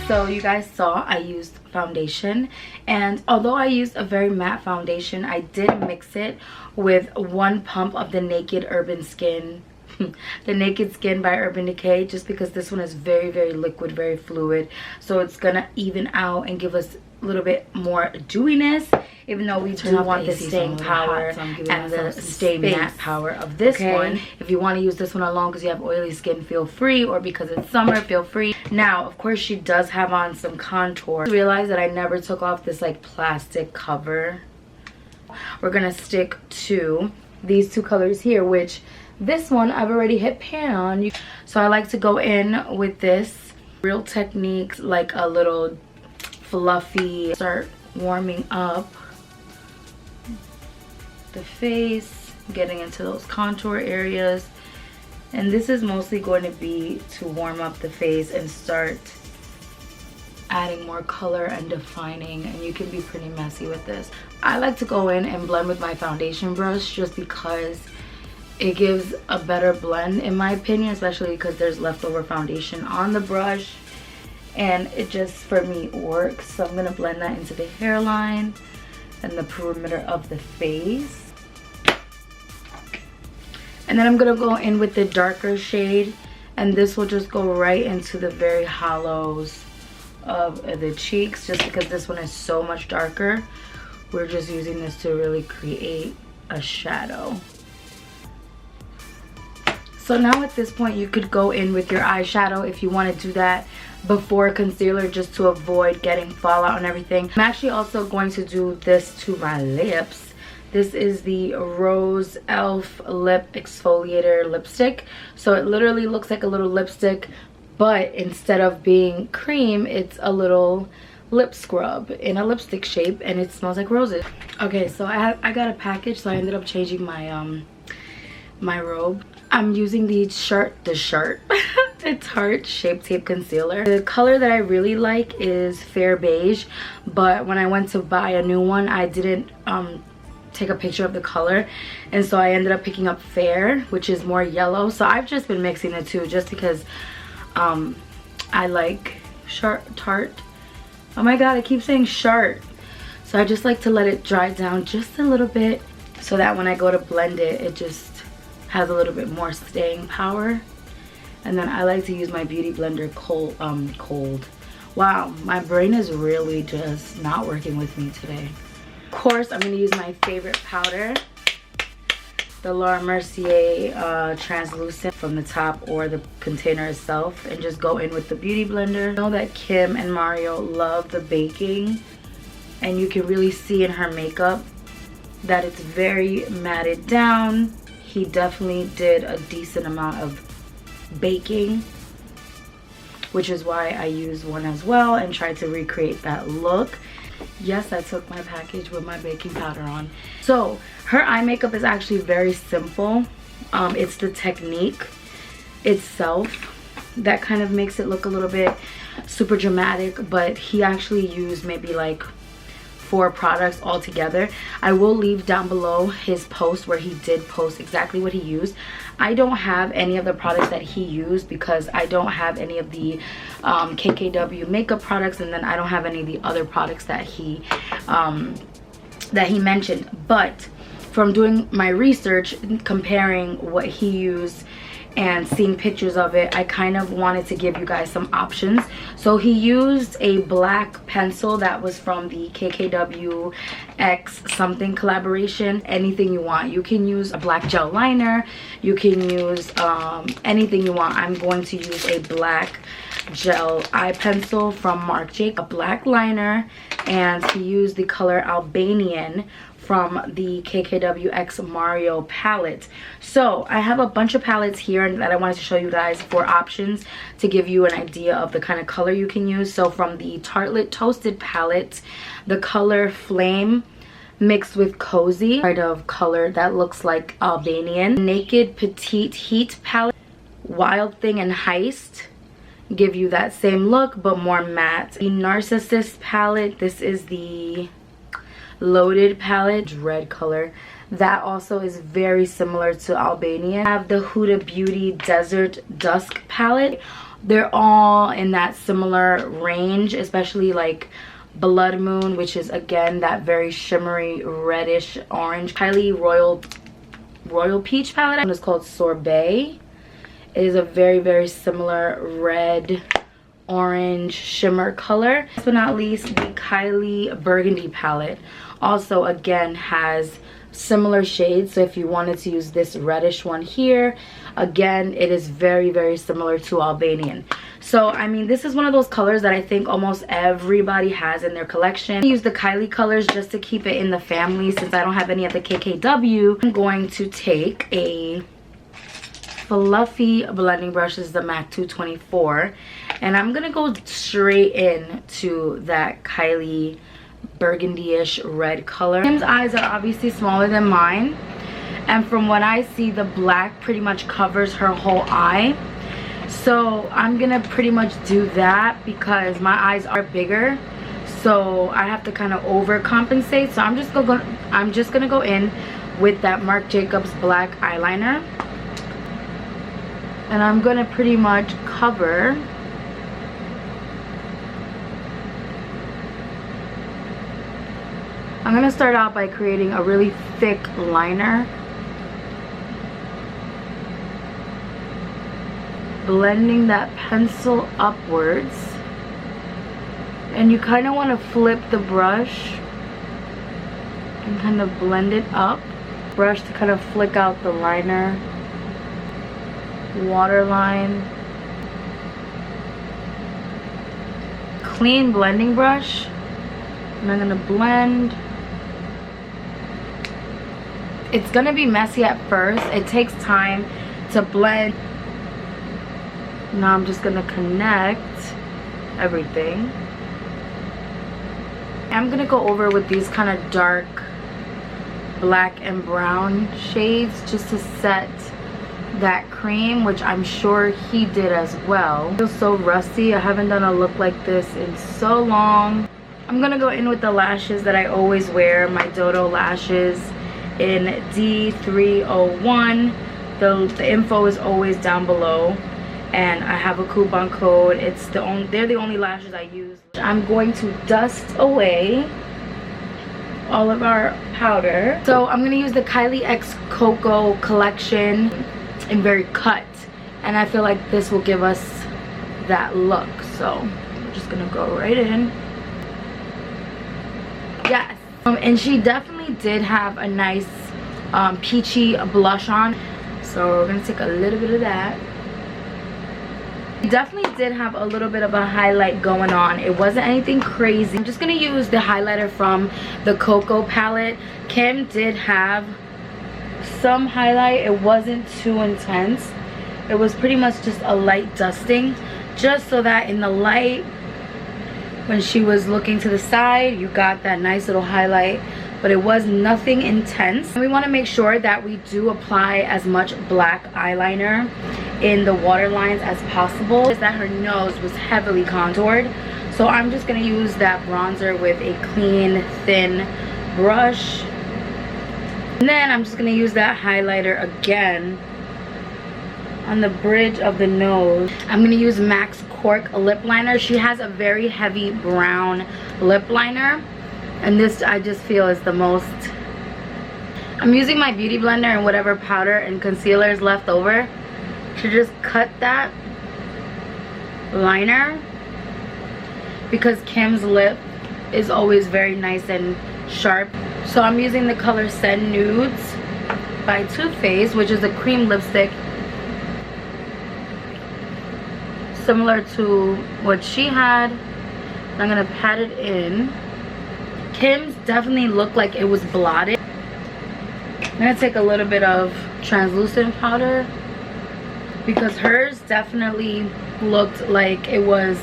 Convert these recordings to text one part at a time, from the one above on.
So you guys saw I used foundation, and although I used a very matte foundation, I did mix it with one pump of the Naked Urban Skin the Naked Skin by Urban Decay, just because this one is very, very liquid, very fluid, so it's gonna even out and give us a little bit more dewiness, even though we do want the staying power and the stay matte power of this one. If you want to use this one alone because you have oily skin, feel free, or because it's summer, feel free. Now of course she does have on some contour. I realized that I never took off this like plastic cover. We're gonna stick to these two colors here, which this one I've already hit pan on, so I like to go in with this Real Techniques, like a little fluffy, start warming up the face, getting into those contour areas. And this is mostly going to be to warm up the face and start adding more color and defining, and you can be pretty messy with this. I like to go in and blend with my foundation brush just because it gives a better blend in my opinion, especially because there's leftover foundation on the brush, and it just for me works. So I'm gonna blend that into the hairline and the perimeter of the face, and then I'm gonna go in with the darker shade, and this will just go right into the very hollows of the cheeks, just because this one is so much darker. We're just using this to really create a shadow. So now at this point you could go in with your eyeshadow if you want to do that before concealer, just to avoid getting fallout and everything. I'm actually also going to do this to my lips. This is the Rose Elf Lip Exfoliator lipstick. So it literally looks like a little lipstick, but instead of being cream, it's a little lip scrub in a lipstick shape, and it smells like roses. Okay, so I got a package, so I ended up changing my my robe. I'm using the Tarte Shape Tape Concealer. The color that I really like is Fair Beige, but when I went to buy a new one, I didn't take a picture of the color, and so I ended up picking up Fair, which is more yellow. So I've just been mixing the two just because I like Tarte. Oh my god, I keep saying Shart. So I just like to let it dry down just a little bit so that when I go to blend it, it just has a little bit more staying power. And then I like to use my beauty blender cold. Wow, my brain is really just not working with me today. Of course, I'm going to use my favorite powder, the Laura Mercier translucent from the top or the container itself, and just go in with the beauty blender. I know that Kim and Mario love the baking, and you can really see in her makeup that it's very matted down. He definitely did a decent amount of baking, which is why I used one as well and tried to recreate that look. Yes, I took my package with my baking powder on. So her eye makeup is actually very simple. It's the technique itself that kind of makes it look a little bit super dramatic, but he actually used maybe like 4 products all together. I will leave down below his post where he did post exactly what he used. I don't have any of the products that he used because I don't have any of the KKW makeup products, and then I don't have any of the other products that he mentioned. But from doing my research, comparing what he used and seeing pictures of it, I kind of wanted to give you guys some options. So he used a black pencil that was from the KKW X something collaboration. Anything you want. You can use a black gel liner, you can use anything you want. I'm going to use a black gel eye pencil from Marc Jacobs, a black liner, and he used the color Albanian from the KKW X Mario palette. So I have a bunch of palettes here that I wanted to show you guys for options to give you an idea of the kind of color you can use. So from the Tartelette Toasted palette, the color Flame mixed with Cozy, kind of color that looks like Albanian. Naked Petite Heat palette, Wild Thing and Heist give you that same look but more matte. The Narcissist palette, this is the Loaded palette, red color, that also is very similar to Albanian. I have the Huda Beauty Desert Dusk palette, They're all in that similar range, especially like Blood Moon, which is again that very shimmery reddish orange. Kylie Royal Peach palette. It's called Sorbet. It is a very similar red orange shimmer color. Last but not least, the Kylie Burgundy palette also again has similar shades. So if you wanted to use this reddish one here, again it is very similar to Albanian. So I mean, this is one of those colors that I think almost everybody has in their collection. I use the Kylie colors just to keep it in the family since I don't have any at the KKW. I'm going to take a fluffy blending brush. This is the MAC 224, and I'm gonna go straight in to that Kylie burgundy-ish red color. Kim's eyes are obviously smaller than mine, and from what I see, the black pretty much covers her whole eye. So I'm gonna pretty much do that because my eyes are bigger, so I have to kind of overcompensate. So I'm just gonna go in with that Marc Jacobs black eyeliner, and I'm gonna pretty much cover I'm gonna start out by creating a really thick liner, blending that pencil upwards, and you kind of want to flip the brush and kind of blend it up. Brush to kind of flick out the liner, waterline. Clean blending brush, and I'm gonna blend. It's gonna be messy at first. It takes time to blend. Now I'm just gonna connect everything. I'm gonna go over with these kind of dark black and brown shades just to set that cream, which I'm sure he did as well. I feel so rusty. I haven't done a look like this in so long. I'm gonna go in with the lashes that I always wear, my Dodo lashes in D301. The info is always down below, and I have a coupon code. They're the only lashes I use. I'm going to dust away all of our powder. So I'm gonna use the Kylie X Coco collection in very cut, and I feel like this will give us that look. So I'm just gonna go right in. Yes, and she definitely did have a nice peachy blush on, so we're gonna take a little bit of that. She definitely did have a little bit of a highlight going on. It wasn't anything crazy. I'm just gonna use the highlighter from the Coco palette. Kim did have some highlight. It wasn't too intense. It was pretty much just a light dusting, just so that in the light, when she was looking to the side, you got that nice little highlight, but it was nothing intense. And we want to make sure that we do apply as much black eyeliner in the waterlines as possible. Is that her nose was heavily contoured, so I'm just going to use that bronzer with a clean thin brush, and then I'm just going to use that highlighter again on the bridge of the nose. I'm going to use MAC's Cork lip liner. She has a very heavy brown lip liner, and this I just feel is the most. I'm using my beauty blender and whatever powder and concealer is left over to just cut that liner, because Kim's lip is always very nice and sharp. So I'm using the color Send Nudes by Too Faced, which is a cream lipstick similar to what she had. I'm gonna pat it in. Kim's definitely looked like it was blotted. I'm gonna take a little bit of translucent powder, because hers definitely looked like it was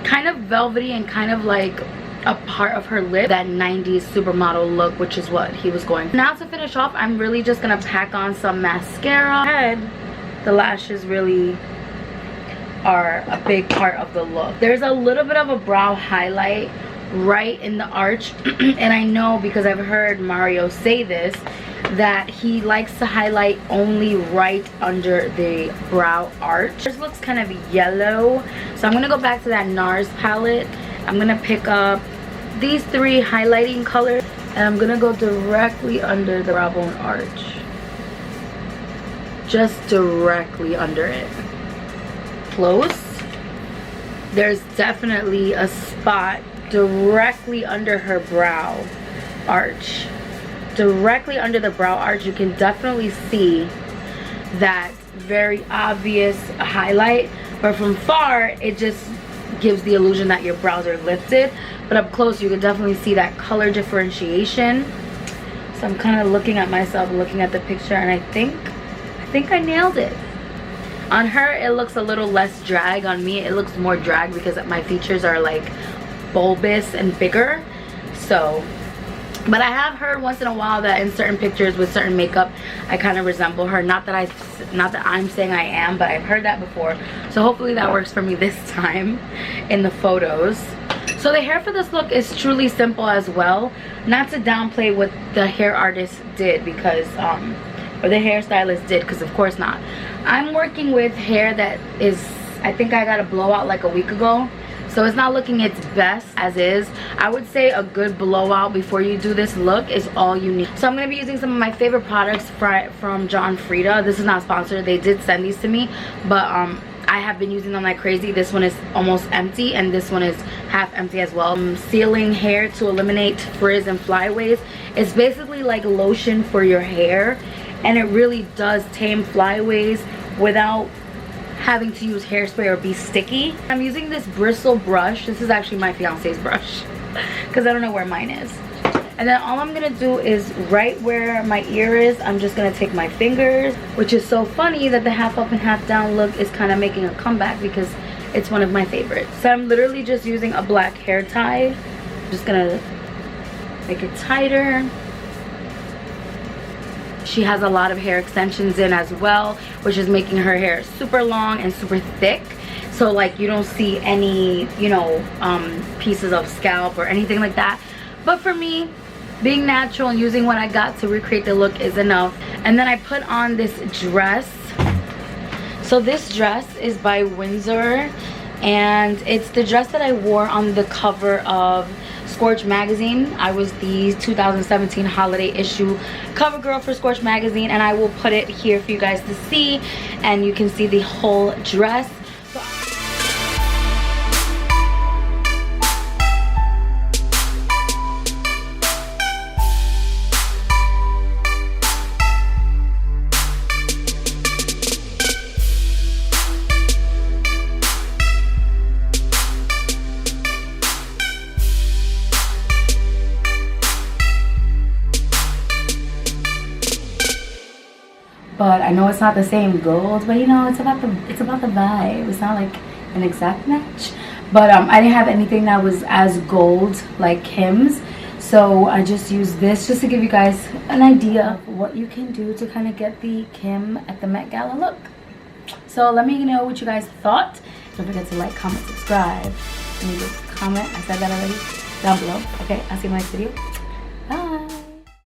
kind of velvety and kind of like a part of her lip, that 90s supermodel look, which is what he was going for. Now to finish off, I'm really just gonna pack on some mascara. The lashes really are a big part of the look. There's a little bit of a brow highlight right in the arch, and I know because I've heard Mario say this, that he likes to highlight only right under the brow arch. This looks kind of yellow, so I'm gonna go back to that NARS palette. I'm gonna pick up these 3 highlighting colors, and I'm gonna go directly under the brow bone arch. Just directly under it. Close. There's definitely a spot directly under her brow arch. Directly under the brow arch, you can definitely see that very obvious highlight, but from far it just gives the illusion that your brows are lifted, but up close you can definitely see that color differentiation. So I'm kind of looking at myself, looking at the picture, and I think I nailed it. On her it looks a little less drag. On me it looks more drag because my features are like bulbous and bigger. So, but I have heard once in a while that in certain pictures with certain makeup I kind of resemble her. Not that I'm saying I am, but I've heard that before. So hopefully that works for me this time in the photos. So the hair for this look is truly simple as well. Not to downplay what the hair artist did, because or the hairstylist did, because of course not. I'm working with hair that is, I think I got a blowout like a week ago, so it's not looking its best as is. I would say a good blowout before you do this look is all you need. So I'm going to be using some of my favorite products from Frieda. This is not sponsored, they did send these to me, but I have been using them like crazy. This one is almost empty and this one is half empty as well. Sealing hair to eliminate frizz and flyaways. It's basically like lotion for your hair, and it really does tame flyaways without having to use hairspray or be sticky. I'm using this bristle brush. This is actually my fiance's brush because I don't know where mine is. And then all I'm gonna do is right where my ear is, I'm just gonna take my fingers, which is so funny that the half up and half down look is kind of making a comeback because it's one of my favorites. So I'm literally just using a black hair tie. I'm just gonna make it tighter. She has a lot of hair extensions in as well, which is making her hair super long and super thick. So like you don't see any, you know, pieces of scalp or anything like that. But for me, being natural and using what I got to recreate the look is enough. And then I put on this dress. So this dress is by Windsor, and it's the dress that I wore on the cover of SKORCH Magazine. I was the 2017 holiday issue cover girl for SKORCH Magazine, and I will put it here for you guys to see, and you can see the whole dress. But I know it's not the same gold, but you know, it's about the vibe. It's not like an exact match, but I didn't have anything that was as gold like Kim's, so I just used this just to give you guys an idea of what you can do to kind of get the Kim at the Met Gala look. So let me know what you guys thought. Don't forget to like, comment, subscribe. Let me just comment, I said that already, down below. Okay, I'll see you in my next video.